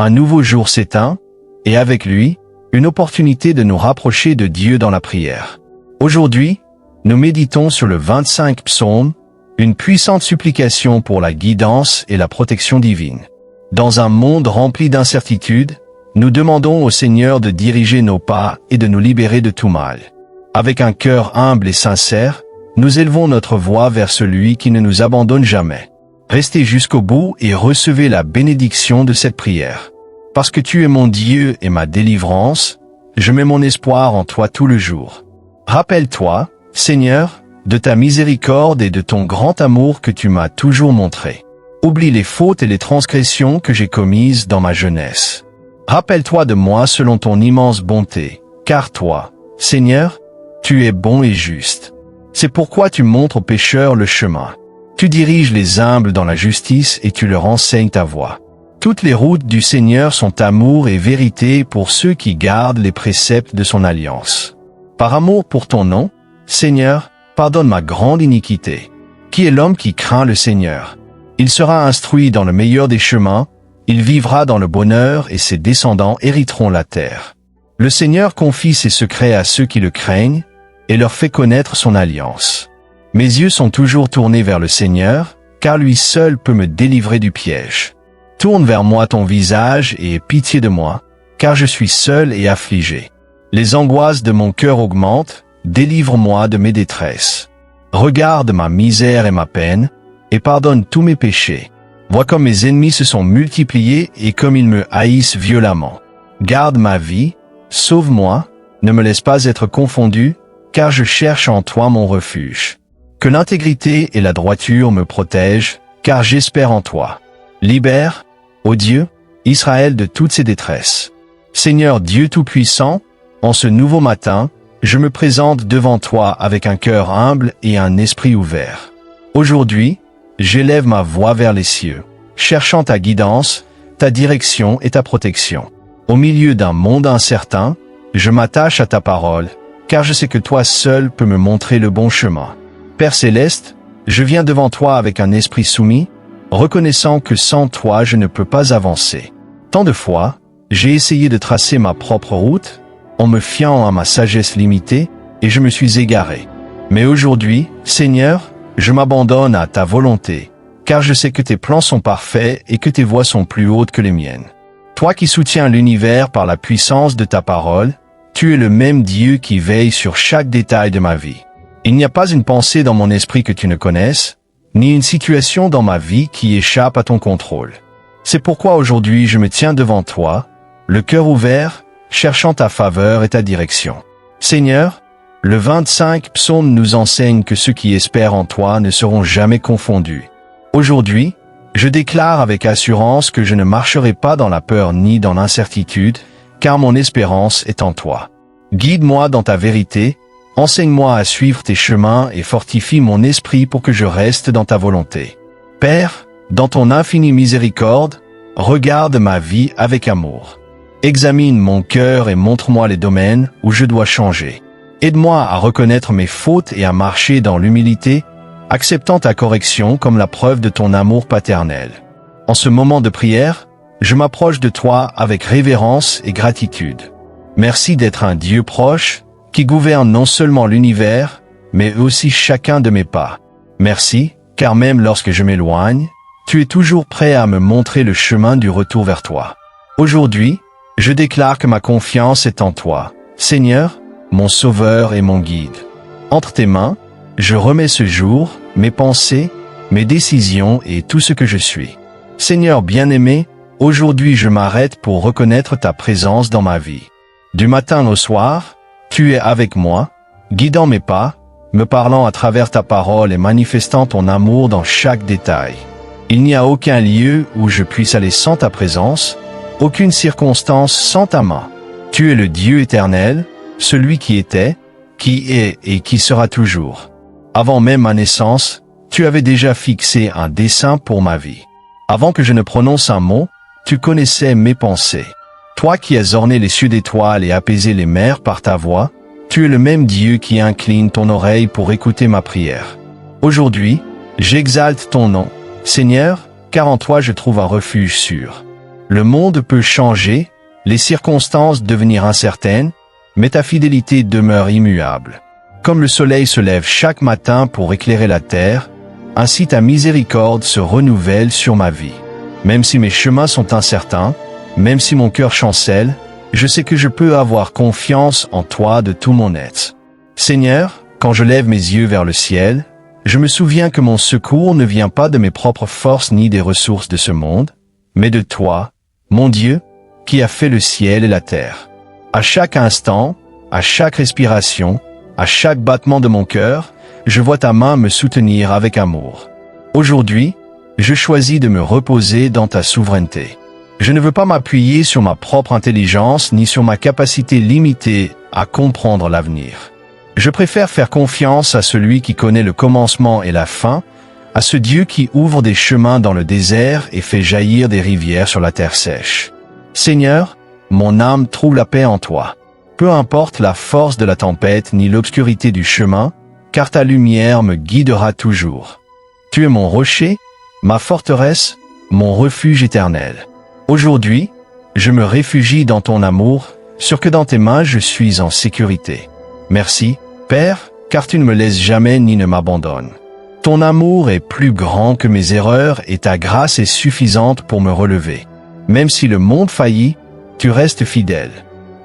Un nouveau jour s'éteint, et avec lui, une opportunité de nous rapprocher de Dieu dans la prière. Aujourd'hui, nous méditons sur le 25 psaume, une puissante supplication pour la guidance et la protection divine. Dans un monde rempli d'incertitudes, nous demandons au Seigneur de diriger nos pas et de nous libérer de tout mal. Avec un cœur humble et sincère, nous élevons notre voix vers celui qui ne nous abandonne jamais. Restez jusqu'au bout et recevez la bénédiction de cette prière. Parce que tu es mon Dieu et ma délivrance, je mets mon espoir en toi tout le jour. Rappelle-toi, Seigneur, de ta miséricorde et de ton grand amour que tu m'as toujours montré. Oublie les fautes et les transgressions que j'ai commises dans ma jeunesse. Rappelle-toi de moi selon ton immense bonté, car toi, Seigneur, tu es bon et juste. C'est pourquoi tu montres aux pécheurs le chemin. Tu diriges les humbles dans la justice et tu leur enseignes ta voie. Toutes les routes du Seigneur sont amour et vérité pour ceux qui gardent les préceptes de son alliance. Par amour pour ton nom, Seigneur, pardonne ma grande iniquité. Qui est l'homme qui craint le Seigneur? Il sera instruit dans le meilleur des chemins, il vivra dans le bonheur et ses descendants hériteront la terre. Le Seigneur confie ses secrets à ceux qui le craignent et leur fait connaître son alliance. Mes yeux sont toujours tournés vers le Seigneur, car lui seul peut me délivrer du piège. Tourne vers moi ton visage et aie pitié de moi, car je suis seul et affligé. Les angoisses de mon cœur augmentent, délivre-moi de mes détresses. Regarde ma misère et ma peine, et pardonne tous mes péchés. Vois comme mes ennemis se sont multipliés et comme ils me haïssent violemment. Garde ma vie, sauve-moi, ne me laisse pas être confondu, car je cherche en toi mon refuge. Que l'intégrité et la droiture me protègent, car j'espère en toi. Libère, ô Dieu, Israël de toutes ses détresses. Seigneur Dieu Tout-Puissant, en ce nouveau matin, je me présente devant toi avec un cœur humble et un esprit ouvert. Aujourd'hui, j'élève ma voix vers les cieux, cherchant ta guidance, ta direction et ta protection. Au milieu d'un monde incertain, je m'attache à ta parole, car je sais que toi seul peux me montrer le bon chemin. Père céleste, je viens devant toi avec un esprit soumis, reconnaissant que sans toi je ne peux pas avancer. Tant de fois, j'ai essayé de tracer ma propre route, en me fiant à ma sagesse limitée, et je me suis égaré. Mais aujourd'hui, Seigneur, je m'abandonne à ta volonté, car je sais que tes plans sont parfaits et que tes voies sont plus hautes que les miennes. Toi qui soutiens l'univers par la puissance de ta parole, tu es le même Dieu qui veille sur chaque détail de ma vie. Il n'y a pas une pensée dans mon esprit que tu ne connaisses, ni une situation dans ma vie qui échappe à ton contrôle. C'est pourquoi aujourd'hui je me tiens devant toi, le cœur ouvert, cherchant ta faveur et ta direction. Seigneur, le 25 psaume nous enseigne que ceux qui espèrent en toi ne seront jamais confondus. Aujourd'hui, je déclare avec assurance que je ne marcherai pas dans la peur ni dans l'incertitude, car mon espérance est en toi. Guide-moi dans ta vérité, enseigne-moi à suivre tes chemins et fortifie mon esprit pour que je reste dans ta volonté. Père, dans ton infinie miséricorde, regarde ma vie avec amour. Examine mon cœur et montre-moi les domaines où je dois changer. Aide-moi à reconnaître mes fautes et à marcher dans l'humilité, acceptant ta correction comme la preuve de ton amour paternel. En ce moment de prière, je m'approche de toi avec révérence et gratitude. Merci d'être un Dieu proche, qui gouverne non seulement l'univers, mais aussi chacun de mes pas. Merci, car même lorsque je m'éloigne, tu es toujours prêt à me montrer le chemin du retour vers toi. Aujourd'hui, je déclare que ma confiance est en toi, Seigneur, mon Sauveur et mon Guide. Entre tes mains, je remets ce jour, mes pensées, mes décisions et tout ce que je suis. Seigneur bien-aimé, aujourd'hui je m'arrête pour reconnaître ta présence dans ma vie. Du matin au soir, tu es avec moi, guidant mes pas, me parlant à travers ta parole et manifestant ton amour dans chaque détail. Il n'y a aucun lieu où je puisse aller sans ta présence, aucune circonstance sans ta main. Tu es le Dieu éternel, celui qui était, qui est et qui sera toujours. Avant même ma naissance, tu avais déjà fixé un dessein pour ma vie. Avant que je ne prononce un mot, tu connaissais mes pensées. Toi qui as orné les cieux d'étoiles et apaisé les mers par ta voix, tu es le même Dieu qui incline ton oreille pour écouter ma prière. Aujourd'hui, j'exalte ton nom, Seigneur, car en toi je trouve un refuge sûr. Le monde peut changer, les circonstances devenir incertaines, mais ta fidélité demeure immuable. Comme le soleil se lève chaque matin pour éclairer la terre, ainsi ta miséricorde se renouvelle sur ma vie. Même si mes chemins sont incertains, même si mon cœur chancelle, je sais que je peux avoir confiance en toi de tout mon être. Seigneur, quand je lève mes yeux vers le ciel, je me souviens que mon secours ne vient pas de mes propres forces ni des ressources de ce monde, mais de toi, mon Dieu, qui a fait le ciel et la terre. À chaque instant, à chaque respiration, à chaque battement de mon cœur, je vois ta main me soutenir avec amour. Aujourd'hui, je choisis de me reposer dans ta souveraineté. Je ne veux pas m'appuyer sur ma propre intelligence ni sur ma capacité limitée à comprendre l'avenir. Je préfère faire confiance à celui qui connaît le commencement et la fin, à ce Dieu qui ouvre des chemins dans le désert et fait jaillir des rivières sur la terre sèche. Seigneur, mon âme trouve la paix en toi. Peu importe la force de la tempête ni l'obscurité du chemin, car ta lumière me guidera toujours. Tu es mon rocher, ma forteresse, mon refuge éternel. Aujourd'hui, je me réfugie dans ton amour, sûr que dans tes mains je suis en sécurité. Merci, Père, car tu ne me laisses jamais ni ne m'abandonnes. Ton amour est plus grand que mes erreurs et ta grâce est suffisante pour me relever. Même si le monde faillit, tu restes fidèle.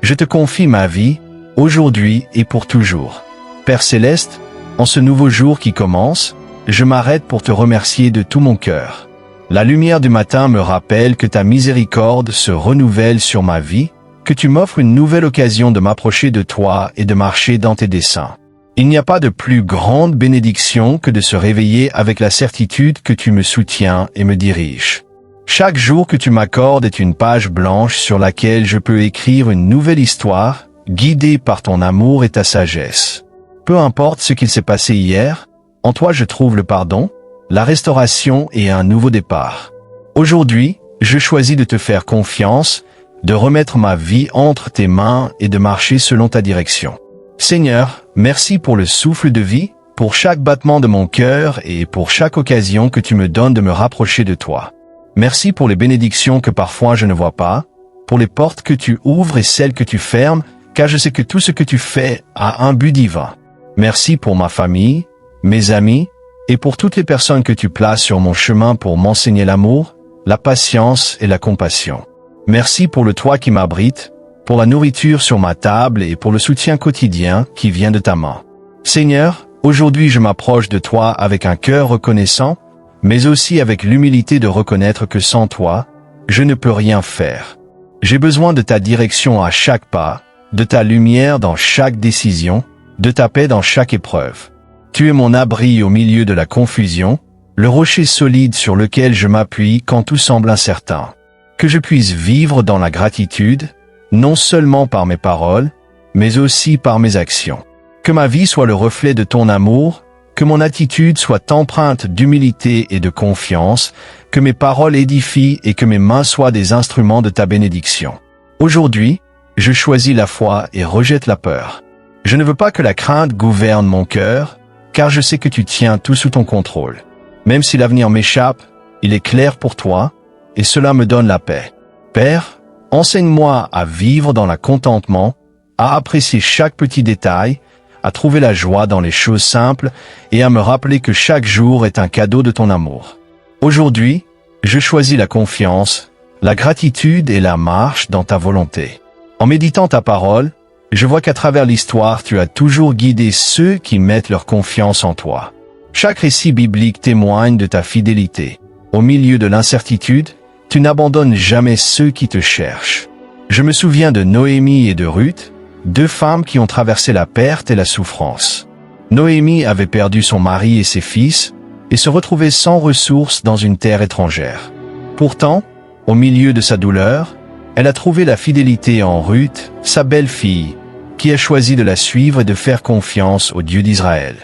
Je te confie ma vie, aujourd'hui et pour toujours. Père céleste, en ce nouveau jour qui commence, je m'arrête pour te remercier de tout mon cœur. La lumière du matin me rappelle que ta miséricorde se renouvelle sur ma vie, que tu m'offres une nouvelle occasion de m'approcher de toi et de marcher dans tes desseins. Il n'y a pas de plus grande bénédiction que de se réveiller avec la certitude que tu me soutiens et me diriges. Chaque jour que tu m'accordes est une page blanche sur laquelle je peux écrire une nouvelle histoire, guidée par ton amour et ta sagesse. Peu importe ce qu'il s'est passé hier, en toi je trouve le pardon, la restauration et un nouveau départ. Aujourd'hui, je choisis de te faire confiance, de remettre ma vie entre tes mains et de marcher selon ta direction. Seigneur, merci pour le souffle de vie, pour chaque battement de mon cœur et pour chaque occasion que tu me donnes de me rapprocher de toi. Merci pour les bénédictions que parfois je ne vois pas, pour les portes que tu ouvres et celles que tu fermes, car je sais que tout ce que tu fais a un but divin. Merci pour ma famille, mes amis, et pour toutes les personnes que tu places sur mon chemin pour m'enseigner l'amour, la patience et la compassion. Merci pour le toit qui m'abrite, pour la nourriture sur ma table et pour le soutien quotidien qui vient de ta main. Seigneur, aujourd'hui je m'approche de toi avec un cœur reconnaissant, mais aussi avec l'humilité de reconnaître que sans toi, je ne peux rien faire. J'ai besoin de ta direction à chaque pas, de ta lumière dans chaque décision, de ta paix dans chaque épreuve. Tu es mon abri au milieu de la confusion, le rocher solide sur lequel je m'appuie quand tout semble incertain. Que je puisse vivre dans la gratitude, non seulement par mes paroles, mais aussi par mes actions. Que ma vie soit le reflet de ton amour, que mon attitude soit empreinte d'humilité et de confiance, que mes paroles édifient et que mes mains soient des instruments de ta bénédiction. Aujourd'hui, je choisis la foi et rejette la peur. Je ne veux pas que la crainte gouverne mon cœur, car je sais que tu tiens tout sous ton contrôle. Même si l'avenir m'échappe, il est clair pour toi, et cela me donne la paix. Père, enseigne-moi à vivre dans le contentement, à apprécier chaque petit détail, à trouver la joie dans les choses simples et à me rappeler que chaque jour est un cadeau de ton amour. Aujourd'hui, je choisis la confiance, la gratitude et la marche dans ta volonté. En méditant ta parole, je vois qu'à travers l'histoire, tu as toujours guidé ceux qui mettent leur confiance en toi. Chaque récit biblique témoigne de ta fidélité. Au milieu de l'incertitude, tu n'abandonnes jamais ceux qui te cherchent. Je me souviens de Noémie et de Ruth, deux femmes qui ont traversé la perte et la souffrance. Noémie avait perdu son mari et ses fils, et se retrouvait sans ressources dans une terre étrangère. Pourtant, au milieu de sa douleur, elle a trouvé la fidélité en Ruth, sa belle-fille, qui a choisi de la suivre et de faire confiance au Dieu d'Israël.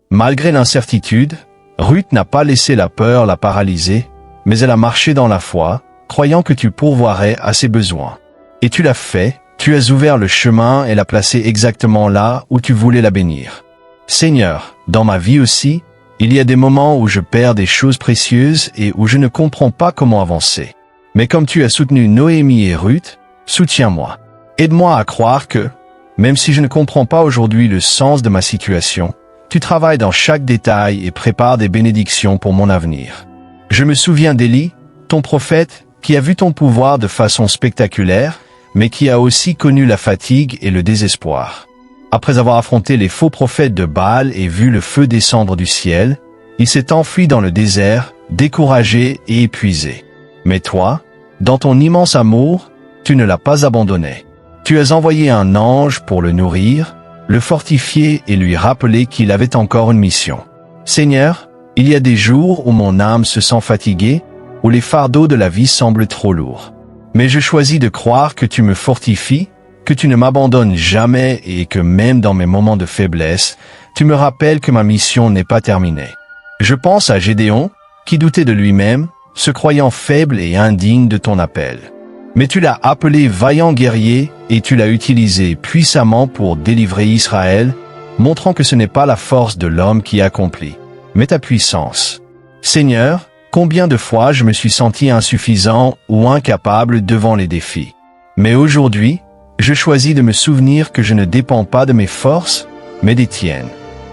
Malgré l'incertitude, Ruth n'a pas laissé la peur la paralyser, mais elle a marché dans la foi, croyant que tu pourvoirais à ses besoins. Et tu l'as fait, tu as ouvert le chemin et l'as placée exactement là où tu voulais la bénir. Seigneur, dans ma vie aussi, il y a des moments où je perds des choses précieuses et où je ne comprends pas comment avancer. Mais comme tu as soutenu Noémie et Ruth, soutiens-moi. Aide-moi à croire que, même si je ne comprends pas aujourd'hui le sens de ma situation, tu travailles dans chaque détail et prépares des bénédictions pour mon avenir. Je me souviens d'Élie, ton prophète, qui a vu ton pouvoir de façon spectaculaire, mais qui a aussi connu la fatigue et le désespoir. Après avoir affronté les faux prophètes de Baal et vu le feu descendre du ciel, il s'est enfui dans le désert, découragé et épuisé. Mais toi, dans ton immense amour, tu ne l'as pas abandonné. Tu as envoyé un ange pour le nourrir, le fortifier et lui rappeler qu'il avait encore une mission. Seigneur, il y a des jours où mon âme se sent fatiguée, où les fardeaux de la vie semblent trop lourds. Mais je choisis de croire que tu me fortifies, que tu ne m'abandonnes jamais et que même dans mes moments de faiblesse, tu me rappelles que ma mission n'est pas terminée. Je pense à Gédéon, qui doutait de lui-même, se croyant faible et indigne de ton appel. Mais tu l'as appelé vaillant guerrier et tu l'as utilisé puissamment pour délivrer Israël, montrant que ce n'est pas la force de l'homme qui accomplit, mais ta puissance. Seigneur, combien de fois je me suis senti insuffisant ou incapable devant les défis. Mais aujourd'hui, je choisis de me souvenir que je ne dépends pas de mes forces, mais des tiennes.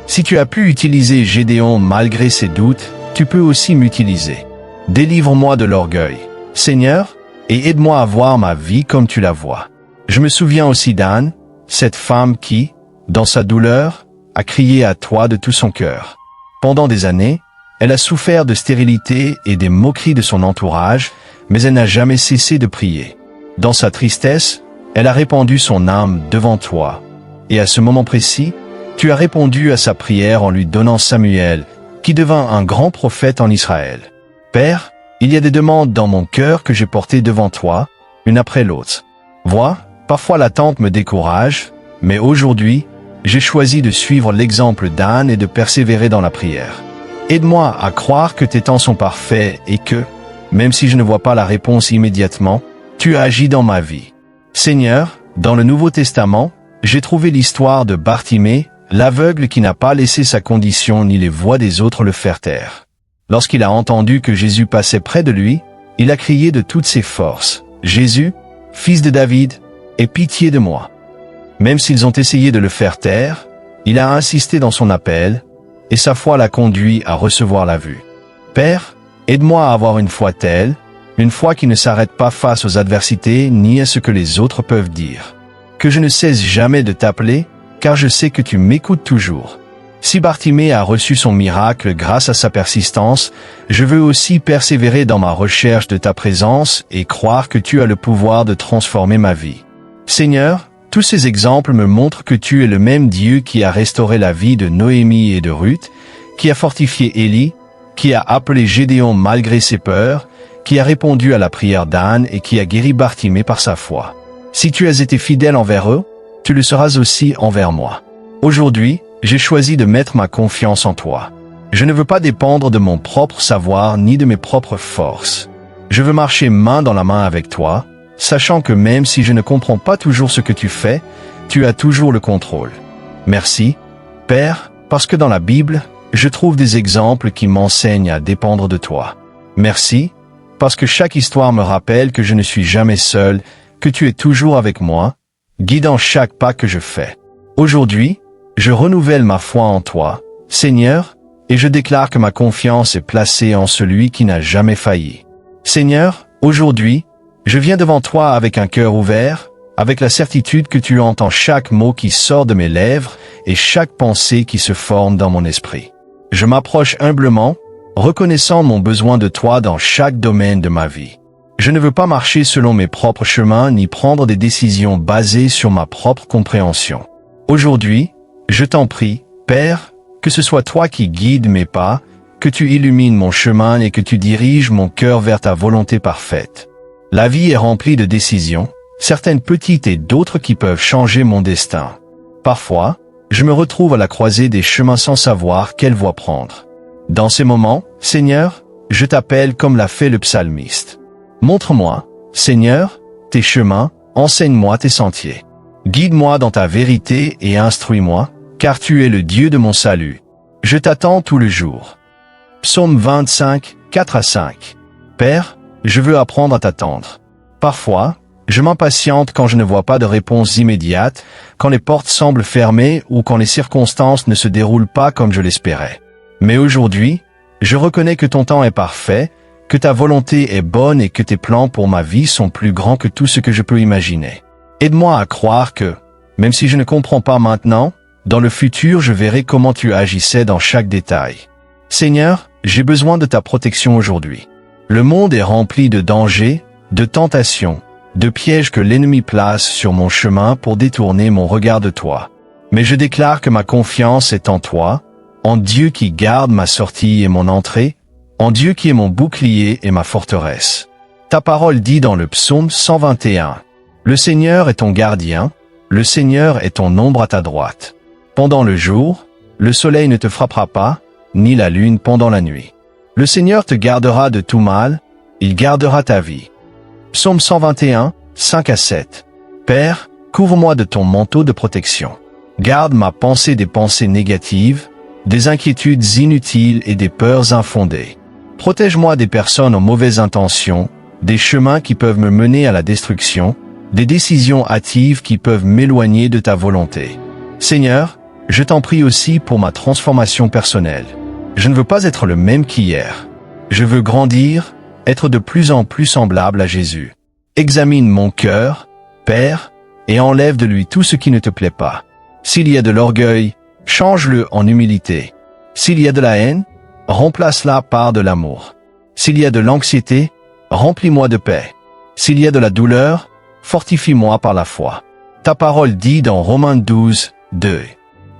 Si tu as pu utiliser Gédéon malgré ses doutes, tu peux aussi m'utiliser. Délivre-moi de l'orgueil, Seigneur, et aide-moi à voir ma vie comme tu la vois. Je me souviens aussi d'Anne, cette femme qui, dans sa douleur, a crié à toi de tout son cœur. Pendant des années, elle a souffert de stérilité et des moqueries de son entourage, mais elle n'a jamais cessé de prier. Dans sa tristesse, elle a répandu son âme devant toi. Et à ce moment précis, tu as répondu à sa prière en lui donnant Samuel, qui devint un grand prophète en Israël. Père, il y a des demandes dans mon cœur que j'ai portées devant toi, une après l'autre. Vois, parfois l'attente me décourage, mais aujourd'hui, j'ai choisi de suivre l'exemple d'Anne et de persévérer dans la prière. Aide-moi à croire que tes temps sont parfaits et que, même si je ne vois pas la réponse immédiatement, tu as agi dans ma vie. Seigneur, dans le Nouveau Testament, j'ai trouvé l'histoire de Bartimée, l'aveugle qui n'a pas laissé sa condition ni les voix des autres le faire taire. Lorsqu'il a entendu que Jésus passait près de lui, il a crié de toutes ses forces, « Jésus, fils de David, aie pitié de moi !» Même s'ils ont essayé de le faire taire, il a insisté dans son appel, et sa foi l'a conduit à recevoir la vue. Père, aide-moi à avoir une foi telle, une foi qui ne s'arrête pas face aux adversités ni à ce que les autres peuvent dire. Que je ne cesse jamais de t'appeler, car je sais que tu m'écoutes toujours. Si Bartimée a reçu son miracle grâce à sa persistance, je veux aussi persévérer dans ma recherche de ta présence et croire que tu as le pouvoir de transformer ma vie. Seigneur, tous ces exemples me montrent que tu es le même Dieu qui a restauré la vie de Noémie et de Ruth, qui a fortifié Élie, qui a appelé Gédéon malgré ses peurs, qui a répondu à la prière d'Anne et qui a guéri Bartimée par sa foi. Si tu as été fidèle envers eux, tu le seras aussi envers moi. Aujourd'hui, j'ai choisi de mettre ma confiance en toi. Je ne veux pas dépendre de mon propre savoir ni de mes propres forces. Je veux marcher main dans la main avec toi, sachant que même si je ne comprends pas toujours ce que tu fais, tu as toujours le contrôle. Merci, Père, parce que dans la Bible, je trouve des exemples qui m'enseignent à dépendre de toi. Merci, parce que chaque histoire me rappelle que je ne suis jamais seul, que tu es toujours avec moi, guidant chaque pas que je fais. Aujourd'hui, je renouvelle ma foi en toi, Seigneur, et je déclare que ma confiance est placée en celui qui n'a jamais failli. Seigneur, aujourd'hui, je viens devant toi avec un cœur ouvert, avec la certitude que tu entends chaque mot qui sort de mes lèvres et chaque pensée qui se forme dans mon esprit. Je m'approche humblement, reconnaissant mon besoin de toi dans chaque domaine de ma vie. Je ne veux pas marcher selon mes propres chemins ni prendre des décisions basées sur ma propre compréhension. Aujourd'hui, je t'en prie, Père, que ce soit toi qui guides mes pas, que tu illumines mon chemin et que tu diriges mon cœur vers ta volonté parfaite. La vie est remplie de décisions, certaines petites et d'autres qui peuvent changer mon destin. Parfois, je me retrouve à la croisée des chemins sans savoir quelle voie prendre. Dans ces moments, Seigneur, je t'appelle comme l'a fait le psalmiste. Montre-moi, Seigneur, tes chemins, enseigne-moi tes sentiers. Guide-moi dans ta vérité et instruis-moi, car tu es le Dieu de mon salut. Je t'attends tout le jour. Psaume 25, 4 à 5. Père, je veux apprendre à t'attendre. Parfois, je m'impatiente quand je ne vois pas de réponse immédiate, quand les portes semblent fermées ou quand les circonstances ne se déroulent pas comme je l'espérais. Mais aujourd'hui, je reconnais que ton temps est parfait, que ta volonté est bonne et que tes plans pour ma vie sont plus grands que tout ce que je peux imaginer. Aide-moi à croire que, même si je ne comprends pas maintenant, dans le futur je verrai comment tu agissais dans chaque détail. Seigneur, j'ai besoin de ta protection aujourd'hui. Le monde est rempli de dangers, de tentations, de pièges que l'ennemi place sur mon chemin pour détourner mon regard de toi. Mais je déclare que ma confiance est en toi, en Dieu qui garde ma sortie et mon entrée, en Dieu qui est mon bouclier et ma forteresse. Ta parole dit dans le psaume 121, « Le Seigneur est ton gardien, le Seigneur est ton ombre à ta droite. Pendant le jour, le soleil ne te frappera pas, ni la lune pendant la nuit. Le Seigneur te gardera de tout mal, il gardera ta vie. » Psaume 121, 5 à 7. Père, couvre-moi de ton manteau de protection. Garde ma pensée des pensées négatives, des inquiétudes inutiles et des peurs infondées. Protège-moi des personnes aux mauvaises intentions, des chemins qui peuvent me mener à la destruction, des décisions hâtives qui peuvent m'éloigner de ta volonté. Seigneur, je t'en prie aussi pour ma transformation personnelle. Je ne veux pas être le même qu'hier. Je veux grandir, être de plus en plus semblable à Jésus. Examine mon cœur, Père, et enlève de lui tout ce qui ne te plaît pas. S'il y a de l'orgueil, change-le en humilité. S'il y a de la haine, remplace-la par de l'amour. S'il y a de l'anxiété, remplis-moi de paix. S'il y a de la douleur, fortifie-moi par la foi. Ta parole dit dans Romains 12, 2.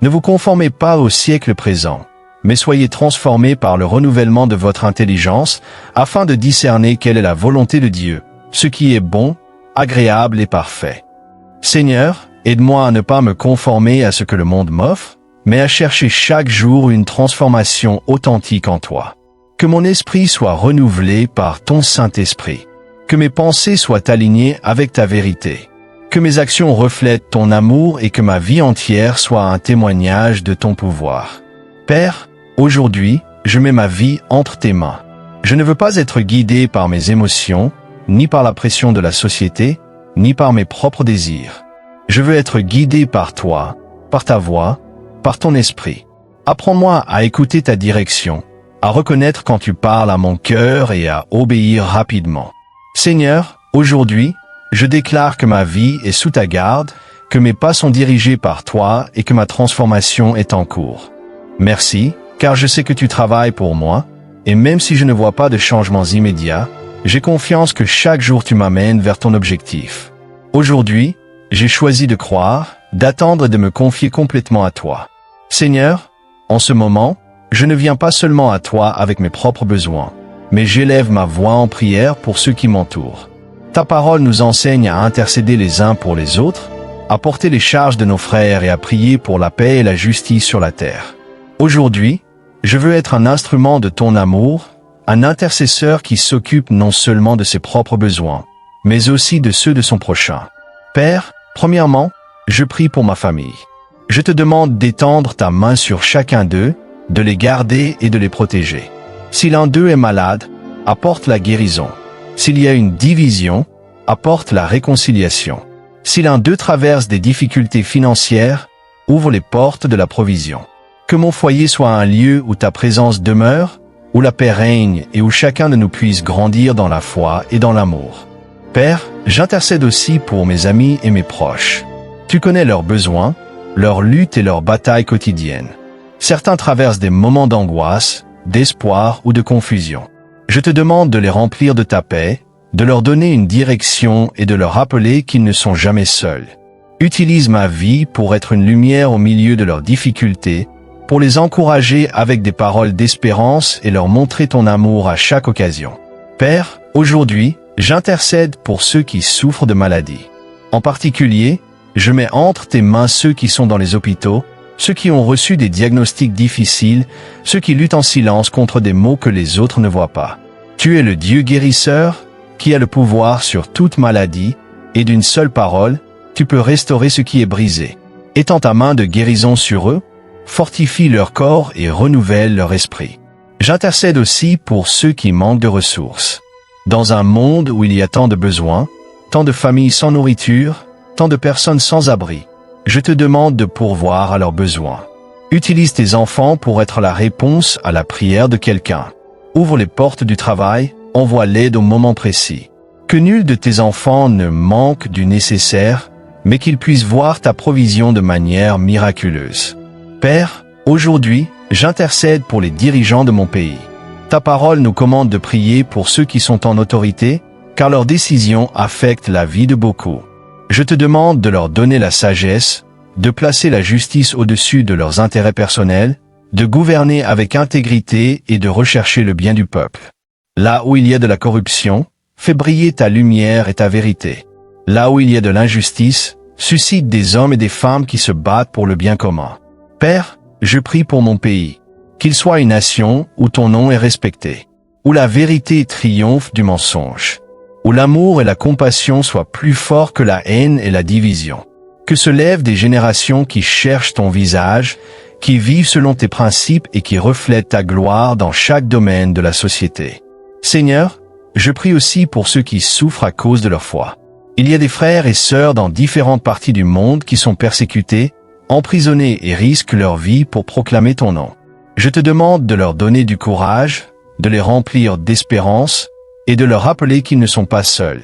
Ne vous conformez pas au siècle présent, mais soyez transformés par le renouvellement de votre intelligence, afin de discerner quelle est la volonté de Dieu, ce qui est bon, agréable et parfait. Seigneur, aide-moi à ne pas me conformer à ce que le monde m'offre, mais à chercher chaque jour une transformation authentique en toi. Que mon esprit soit renouvelé par ton Saint-Esprit. Que mes pensées soient alignées avec ta vérité. Que mes actions reflètent ton amour et que ma vie entière soit un témoignage de ton pouvoir. Père, aujourd'hui, je mets ma vie entre tes mains. Je ne veux pas être guidé par mes émotions, ni par la pression de la société, ni par mes propres désirs. Je veux être guidé par toi, par ta voix, par ton esprit. Apprends-moi à écouter ta direction, à reconnaître quand tu parles à mon cœur et à obéir rapidement. Seigneur, aujourd'hui, je déclare que ma vie est sous ta garde, que mes pas sont dirigés par toi et que ma transformation est en cours. Merci, car je sais que tu travailles pour moi, et même si je ne vois pas de changements immédiats, j'ai confiance que chaque jour tu m'amènes vers ton objectif. Aujourd'hui, j'ai choisi de croire, d'attendre et de me confier complètement à toi. Seigneur, en ce moment, je ne viens pas seulement à toi avec mes propres besoins, mais j'élève ma voix en prière pour ceux qui m'entourent. Ta parole nous enseigne à intercéder les uns pour les autres, à porter les charges de nos frères et à prier pour la paix et la justice sur la terre. Aujourd'hui, je veux être un instrument de ton amour, un intercesseur qui s'occupe non seulement de ses propres besoins, mais aussi de ceux de son prochain. Père, premièrement, je prie pour ma famille. Je te demande d'étendre ta main sur chacun d'eux, de les garder et de les protéger. Si l'un d'eux est malade, apporte la guérison. S'il y a une division, apporte la réconciliation. Si l'un d'eux traverse des difficultés financières, ouvre les portes de la provision. Que mon foyer soit un lieu où ta présence demeure, où la paix règne et où chacun de nous puisse grandir dans la foi et dans l'amour. Père, j'intercède aussi pour mes amis et mes proches. Tu connais leurs besoins, leurs luttes et leurs batailles quotidiennes. Certains traversent des moments d'angoisse, d'espoir ou de confusion. Je te demande de les remplir de ta paix, de leur donner une direction et de leur rappeler qu'ils ne sont jamais seuls. Utilise ma vie pour être une lumière au milieu de leurs difficultés, pour les encourager avec des paroles d'espérance et leur montrer ton amour à chaque occasion. Père, aujourd'hui, j'intercède pour ceux qui souffrent de maladies. En particulier, je mets entre tes mains ceux qui sont dans les hôpitaux, ceux qui ont reçu des diagnostics difficiles, ceux qui luttent en silence contre des maux que les autres ne voient pas. Tu es le Dieu guérisseur, qui a le pouvoir sur toute maladie, et d'une seule parole, tu peux restaurer ce qui est brisé. Étends ta main de guérison sur eux, fortifie leur corps et renouvelle leur esprit. J'intercède aussi pour ceux qui manquent de ressources. Dans un monde où il y a tant de besoins, tant de familles sans nourriture, tant de personnes sans abri, je te demande de pourvoir à leurs besoins. Utilise tes enfants pour être la réponse à la prière de quelqu'un. Ouvre les portes du travail, envoie l'aide au moment précis. Que nul de tes enfants ne manque du nécessaire, mais qu'ils puissent voir ta provision de manière miraculeuse. Père, aujourd'hui, j'intercède pour les dirigeants de mon pays. Ta parole nous commande de prier pour ceux qui sont en autorité, car leurs décisions affectent la vie de beaucoup. Je te demande de leur donner la sagesse, de placer la justice au-dessus de leurs intérêts personnels, de gouverner avec intégrité et de rechercher le bien du peuple. Là où il y a de la corruption, fais briller ta lumière et ta vérité. Là où il y a de l'injustice, suscite des hommes et des femmes qui se battent pour le bien commun. Père, je prie pour mon pays, qu'il soit une nation où ton nom est respecté, où la vérité triomphe du mensonge, où l'amour et la compassion soient plus forts que la haine et la division. Que se lèvent des générations qui cherchent ton visage, qui vivent selon tes principes et qui reflètent ta gloire dans chaque domaine de la société. Seigneur, je prie aussi pour ceux qui souffrent à cause de leur foi. Il y a des frères et sœurs dans différentes parties du monde qui sont persécutés, emprisonnés et risquent leur vie pour proclamer ton nom. Je te demande de leur donner du courage, de les remplir d'espérance et de leur rappeler qu'ils ne sont pas seuls.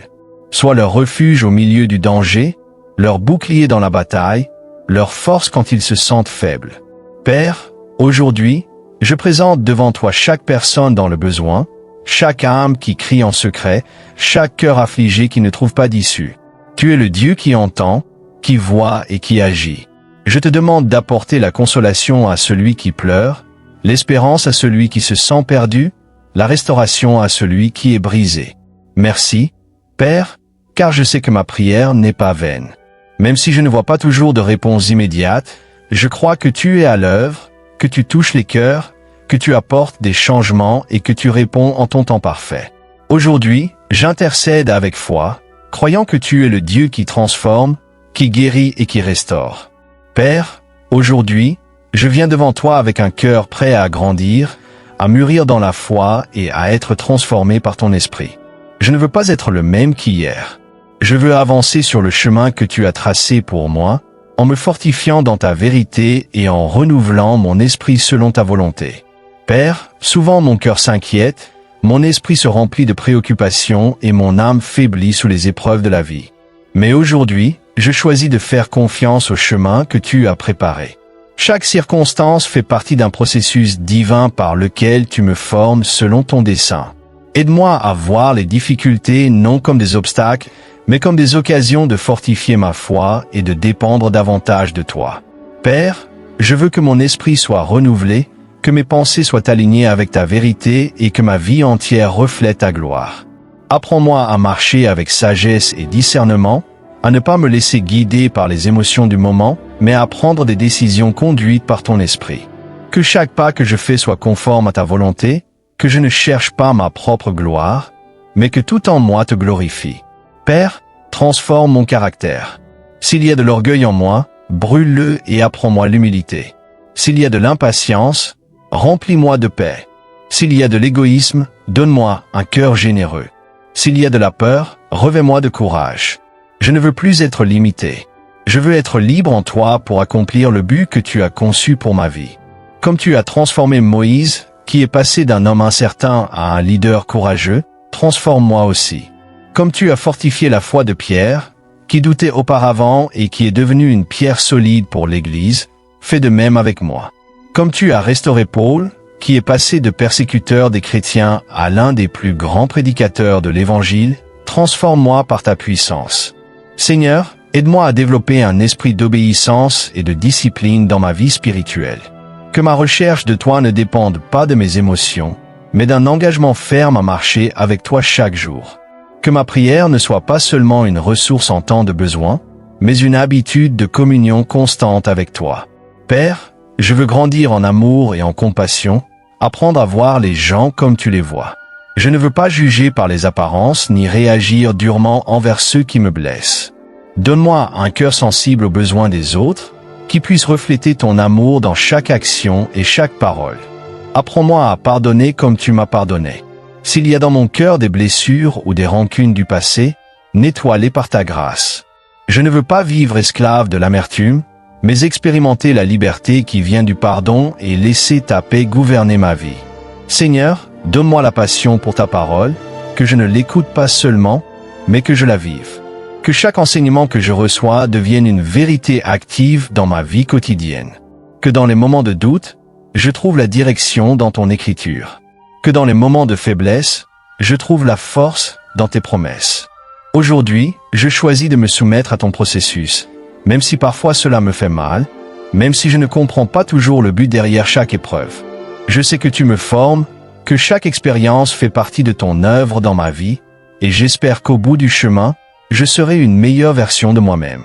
Sois leur refuge au milieu du danger, leur bouclier dans la bataille, leur force quand ils se sentent faibles. Père, aujourd'hui, je présente devant toi chaque personne dans le besoin, chaque âme qui crie en secret, chaque cœur affligé qui ne trouve pas d'issue. Tu es le Dieu qui entend, qui voit et qui agit. Je te demande d'apporter la consolation à celui qui pleure, l'espérance à celui qui se sent perdu, la restauration à celui qui est brisé. Merci, Père, car je sais que ma prière n'est pas vaine. Même si je ne vois pas toujours de réponse immédiate, je crois que tu es à l'œuvre, que tu touches les cœurs, que tu apportes des changements et que tu réponds en ton temps parfait. Aujourd'hui, j'intercède avec foi, croyant que tu es le Dieu qui transforme, qui guérit et qui restaure. Père, aujourd'hui, je viens devant toi avec un cœur prêt à grandir, à mûrir dans la foi et à être transformé par ton esprit. Je ne veux pas être le même qu'hier. Je veux avancer sur le chemin que tu as tracé pour moi, en me fortifiant dans ta vérité et en renouvelant mon esprit selon ta volonté. Père, souvent mon cœur s'inquiète, mon esprit se remplit de préoccupations et mon âme faiblit sous les épreuves de la vie. Mais aujourd'hui, je choisis de faire confiance au chemin que tu as préparé. Chaque circonstance fait partie d'un processus divin par lequel tu me formes selon ton dessein. Aide-moi à voir les difficultés non comme des obstacles, mais comme des occasions de fortifier ma foi et de dépendre davantage de toi. Père, je veux que mon esprit soit renouvelé, que mes pensées soient alignées avec ta vérité et que ma vie entière reflète ta gloire. Apprends-moi à marcher avec sagesse et discernement, à ne pas me laisser guider par les émotions du moment, mais à prendre des décisions conduites par ton esprit. Que chaque pas que je fais soit conforme à ta volonté, que je ne cherche pas ma propre gloire, mais que tout en moi te glorifie. Père, transforme mon caractère. S'il y a de l'orgueil en moi, brûle-le et apprends-moi l'humilité. S'il y a de l'impatience, remplis-moi de paix. S'il y a de l'égoïsme, donne-moi un cœur généreux. S'il y a de la peur, revêt-moi de courage. Je ne veux plus être limité. Je veux être libre en toi pour accomplir le but que tu as conçu pour ma vie. Comme tu as transformé Moïse, qui est passé d'un homme incertain à un leader courageux, transforme-moi aussi. Comme tu as fortifié la foi de Pierre, qui doutait auparavant et qui est devenu une pierre solide pour l'Église, fais de même avec moi. Comme tu as restauré Paul, qui est passé de persécuteur des chrétiens à l'un des plus grands prédicateurs de l'Évangile, transforme-moi par ta puissance. Seigneur, aide-moi à développer un esprit d'obéissance et de discipline dans ma vie spirituelle. Que ma recherche de toi ne dépende pas de mes émotions, mais d'un engagement ferme à marcher avec toi chaque jour. Que ma prière ne soit pas seulement une ressource en temps de besoin, mais une habitude de communion constante avec toi. Père, je veux grandir en amour et en compassion, apprendre à voir les gens comme tu les vois. Je ne veux pas juger par les apparences ni réagir durement envers ceux qui me blessent. Donne-moi un cœur sensible aux besoins des autres, qui puisse refléter ton amour dans chaque action et chaque parole. Apprends-moi à pardonner comme tu m'as pardonné. S'il y a dans mon cœur des blessures ou des rancunes du passé, nettoie-les par ta grâce. Je ne veux pas vivre esclave de l'amertume, mais expérimenter la liberté qui vient du pardon et laisser ta paix gouverner ma vie. Seigneur, donne-moi la passion pour ta parole, que je ne l'écoute pas seulement, mais que je la vive. Que chaque enseignement que je reçois devienne une vérité active dans ma vie quotidienne. Que dans les moments de doute, je trouve la direction dans ton écriture. Que dans les moments de faiblesse, je trouve la force dans tes promesses. Aujourd'hui, je choisis de me soumettre à ton processus, même si parfois cela me fait mal, même si je ne comprends pas toujours le but derrière chaque épreuve. Je sais que tu me formes, que chaque expérience fait partie de ton œuvre dans ma vie, et j'espère qu'au bout du chemin, je serai une meilleure version de moi-même.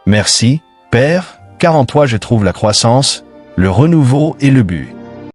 Merci, Père, car en toi je trouve la croissance, le renouveau et le but.